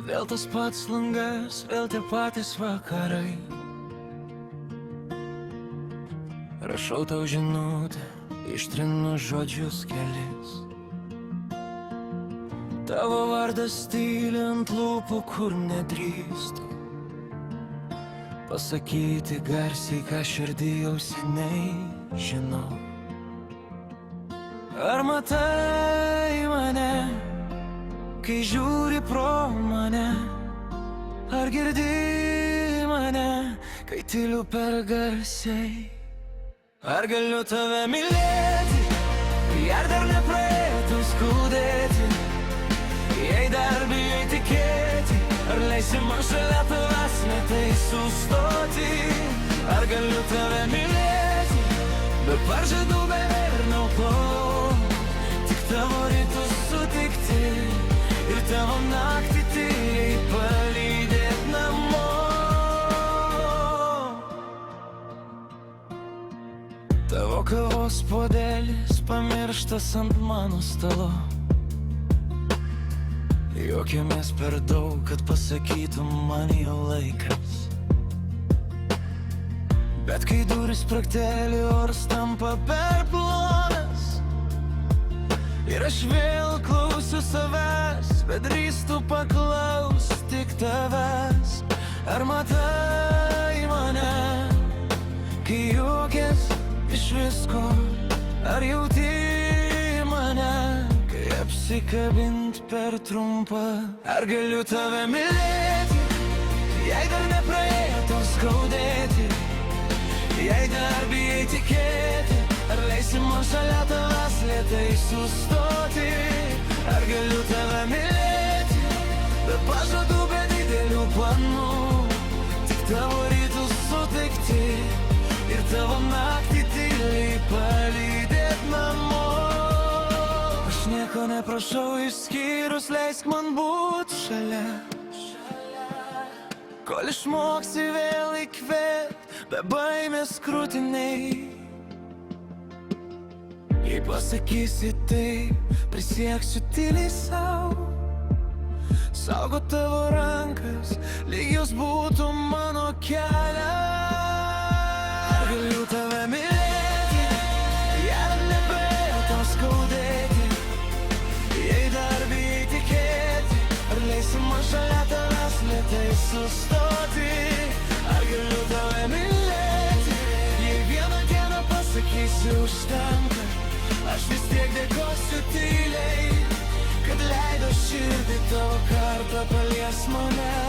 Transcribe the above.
Vėl tas pats langas, vėl tie patys vakarai. Rašau tau žinutę, ištrinu žodžius kelis. Tavo vardas tyli ant lūpų, kur nedrįstu pasakyti garsiai, ką širdį jau seniai žinau. Ar matai mane, kai žiūri pro mane? Ar girdi mane, kai tyliu per garsiai? Ar galiu tave mylėti, ar dar nepraeitų skaudėti? Jei dar bijai tikėti, ar leisi man šalia tavęs lėtai sustoti? Ar galiu tave mylėti, be pažadų, be vėrnų planų? Tik tavo rytus sutikti ir tavo naktį tyliai palydėt namo. Tavo kavos puodelis pamirštas ant mano stalo. Juokėmės per daug, kad pasakytum man jau laikas. Bet kai duris sprakteli, oras tampa per plonas. Ir aš vėl klausiu savęs, bet drįstu paklaus tik tavęs. Ar matai mane, kai juokės iš visko? Ar jauti mane, kai apsikabint per trumpa? Ar galiu tave mylėti, jei dar nepraėjo tau skaudėti? Jei dar bijai tikėti, ar leisi man šalia tavęs lėtai sustoti? Ar galiu tave mylėti, be pažadų, be didelių planų? Tik tavo rytus sutikti ir tavo naktį tyliai palydėt namo. Aš nieko neprašau išskyrus, leisk man būt šalia, kol išmoksi vėl įkvėpt be baimės krūtiniai. Jei pasakysi taip, prisieksiu tyliai sau, saugot tavo rankas, lyg jos būtų mano kelias. Ar galiu tave mylėti, jei nepraėjo tau skaudėti? Jei dar bijai tikėti, ar leisi man šalia tavęs lėtai sustoti? Ar galiu tave mylėti, jei vieną dieną pasakysiu užtenka? Aš vis tiek dėkosiu tyliai, kad leido širdį tavo kartą palies mane.